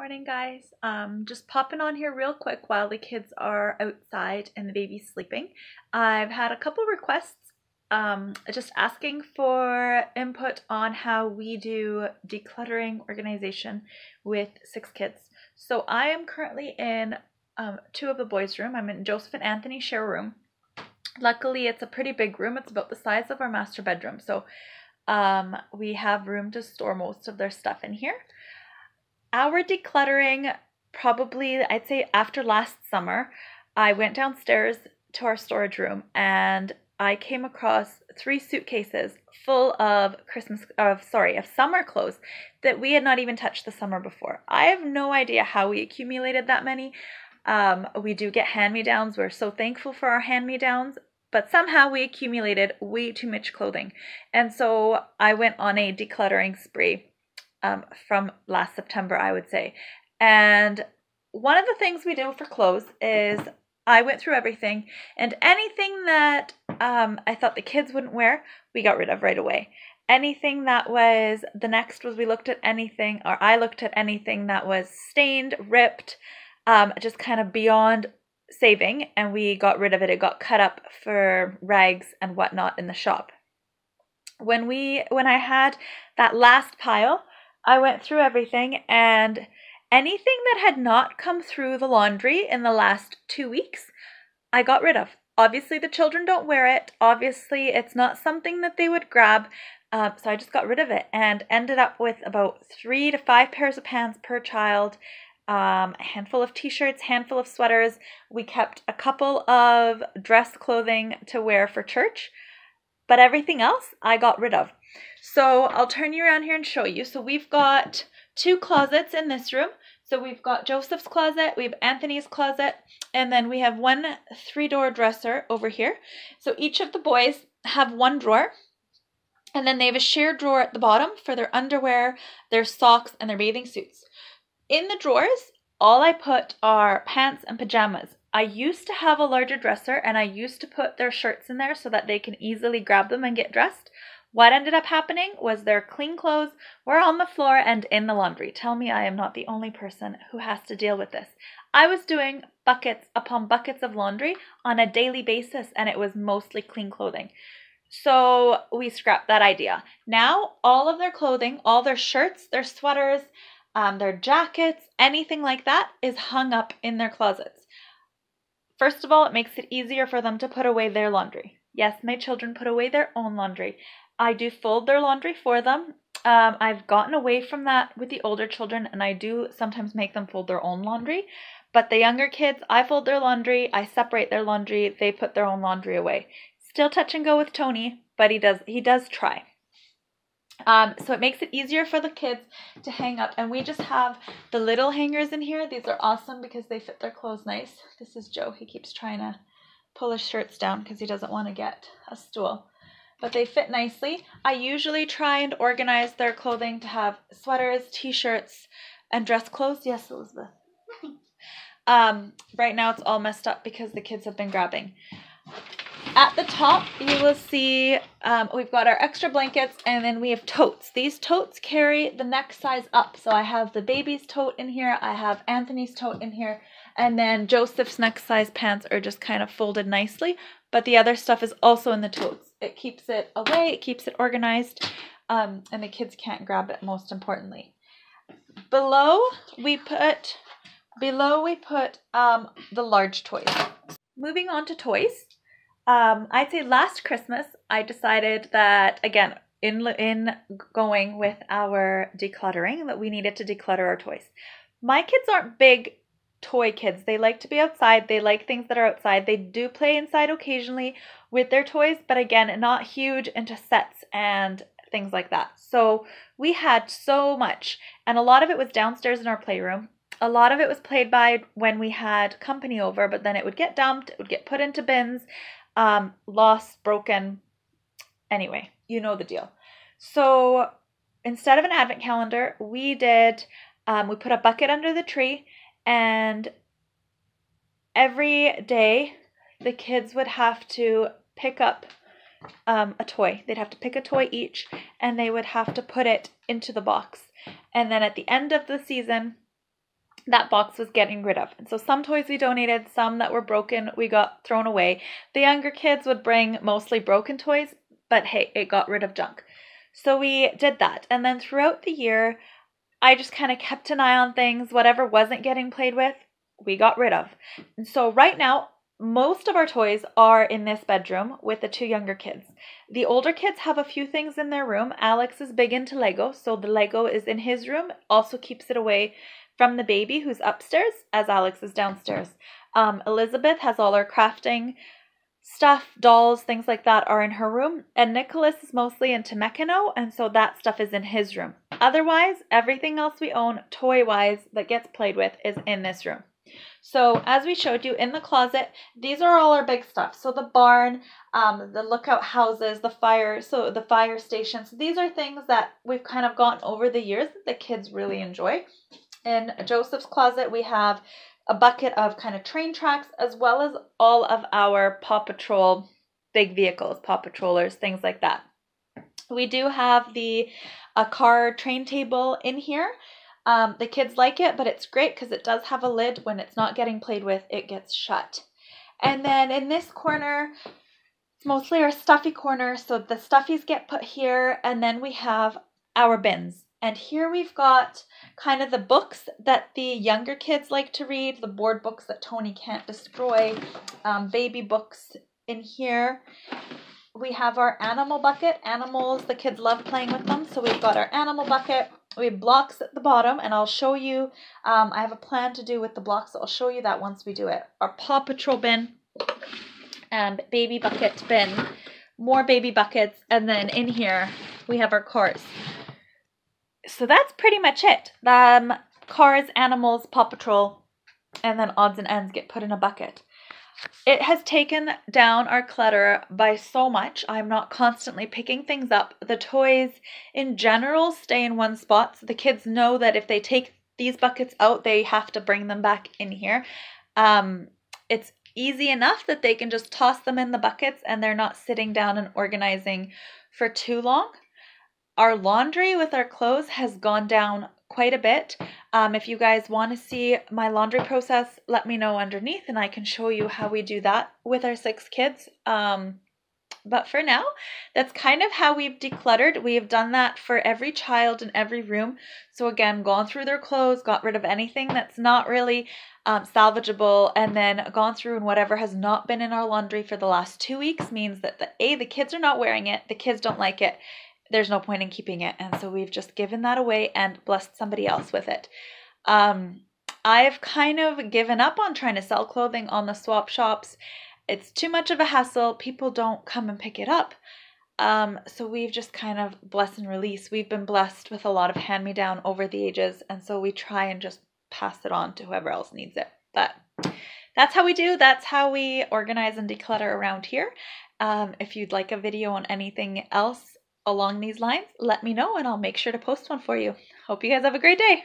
Morning, guys. Just popping on here real quick while the kids are outside and the baby's sleeping. I've had a couple requests just asking for input on how we do decluttering organization with 6 kids. So I am currently in 2 of the boys' room. I'm in Joseph and Anthony's share room. Luckily, it's a pretty big room. It's about the size of our master bedroom. So we have room to store most of their stuff in here. Our decluttering, probably, I'd say after last summer, I went downstairs to our storage room and I came across 3 suitcases full of summer clothes that we had not even touched the summer before. I have no idea how we accumulated that many. We do get hand-me-downs. We're so thankful for our hand-me-downs, but somehow we accumulated way too much clothing. And so I went on a decluttering spree from last September, I would say. And one of the things we do for clothes is I went through everything, and anything that I thought the kids wouldn't wear, we got rid of right away. Anything that was, the next was we looked at anything, or I looked at anything that was stained, ripped, just kind of beyond saving, and we got rid of it. It got cut up for rags and whatnot in the shop. When I had that last pile, I went through everything, and anything that had not come through the laundry in the last 2 weeks, I got rid of. Obviously, the children don't wear it. Obviously, it's not something that they would grab. So I just got rid of it and ended up with about 3 to 5 pairs of pants per child, a handful of t-shirts, handful of sweaters. We kept a couple of dress clothing to wear for church, but everything else I got rid of. So I'll turn you around here and show you. So we've got 2 closets in this room. So we've got Joseph's closet, we have Anthony's closet, and then we have one 3-door dresser over here. So each of the boys have 1 drawer, and then they have a shared drawer at the bottom for their underwear, their socks, and their bathing suits. In the drawers, all I put are pants and pajamas. I used to have a larger dresser, and I used to put their shirts in there so that they can easily grab them and get dressed. What ended up happening was their clean clothes were on the floor and in the laundry. Tell me I am not the only person who has to deal with this. I was doing buckets upon buckets of laundry on a daily basis, and it was mostly clean clothing. So we scrapped that idea. Now all of their clothing, all their shirts, their sweaters, their jackets, anything like that is hung up in their closets. First of all, it makes it easier for them to put away their laundry. Yes, my children put away their own laundry. I do fold their laundry for them. I've gotten away from that with the older children, and I do sometimes make them fold their own laundry. But the younger kids, I fold their laundry, I separate their laundry, they put their own laundry away. Still touch and go with Tony, but he does try. So it makes it easier for the kids to hang up. And we just have the little hangers in here. These are awesome because they fit their clothes nice. This is Joe. He keeps trying to pull his shirts down because he doesn't want to get a stool. But they fit nicely. I usually try and organize their clothing to have sweaters, t-shirts, and dress clothes. Yes, Elizabeth. Right now it's all messed up because the kids have been grabbing. At the top, you will see we've got our extra blankets, and then we have totes. These totes carry the next size up. So I have the baby's tote in here. I have Anthony's tote in here. And then Joseph's next size pants are just kind of folded nicely. But the other stuff is also in the totes. It keeps it away. It keeps it organized. And the kids can't grab it, most importantly. Below we put the large toys. Moving on to toys. I'd say last Christmas, I decided that, again, in going with our decluttering, that we needed to declutter our toys. My kids aren't big toy kids. They like to be outside. They like things that are outside. They do play inside occasionally with their toys, but again, not huge into sets and things like that. So we had so much, and a lot of it was downstairs in our playroom. A lot of it was played by when we had company over, but then it would get dumped. It would get put into bins. Lost, broken, anyway, you know the deal. So instead of an advent calendar, we put a bucket under the tree, and every day the kids would have to pick up a toy. They'd have to pick a toy each, and they would have to put it into the box. And then at the end of the season, that box was getting rid of. And so some toys we donated, some that were broken we got thrown away. The younger kids would bring mostly broken toys, but hey, it got rid of junk. So we did that. And then throughout the year, I just kind of kept an eye on things. Whatever wasn't getting played with, we got rid of. And so right now, most of our toys are in this bedroom with the two younger kids. The older kids have a few things in their room. Alex is big into Lego, so the Lego is in his room. Also keeps it away from the baby who's upstairs as Alex is downstairs. Elizabeth has all her crafting stuff, dolls, things like that are in her room. And Nicholas is mostly into Mechano, and so that stuff is in his room. Otherwise, everything else we own toy-wise that gets played with is in this room. So as we showed you in the closet, these are all our big stuff. So the barn, the lookout houses, the fire stations. These are things that we've kind of gotten over the years that the kids really enjoy. In Joseph's closet, we have a bucket of kind of train tracks, as well as all of our Paw Patrol big vehicles, Paw Patrollers, things like that. We do have a car train table in here. The kids like it, but it's great because it does have a lid. When it's not getting played with, it gets shut. And then in this corner, it's mostly our stuffy corner. So the stuffies get put here, and then we have our bins. And here we've got kind of the books that the younger kids like to read, the board books that Tony can't destroy, baby books in here. We have our animal bucket. Animals, the kids love playing with them. So we've got our animal bucket. We have blocks at the bottom, and I'll show you, I have a plan to do with the blocks. So I'll show you that once we do it. Our Paw Patrol bin and baby bucket bin, more baby buckets, and then in here we have our cars. So that's pretty much it. Cars, animals, Paw Patrol, and then odds and ends get put in a bucket. It has taken down our clutter by so much. I'm not constantly picking things up. The toys in general stay in one spot. So the kids know that if they take these buckets out, they have to bring them back in here. It's easy enough that they can just toss them in the buckets and they're not sitting down and organizing for too long. Our laundry with our clothes has gone down quite a bit. If you guys want to see my laundry process, let me know underneath and I can show you how we do that with our 6 kids. But for now, that's kind of how we've decluttered. We've done that for every child in every room. So again, gone through their clothes, got rid of anything that's not really salvageable, and then gone through and whatever has not been in our laundry for the last 2 weeks means that the kids are not wearing it, the kids don't like it, there's no point in keeping it. And so we've just given that away and blessed somebody else with it. I've kind of given up on trying to sell clothing on the swap shops. It's too much of a hassle. People don't come and pick it up. So we've just kind of bless and release. We've been blessed with a lot of hand-me-down over the ages. And so we try and just pass it on to whoever else needs it. But that's how we do. That's how we organize and declutter around here. If you'd like a video on anything else along these lines, let me know and I'll make sure to post one for you. Hope you guys have a great day.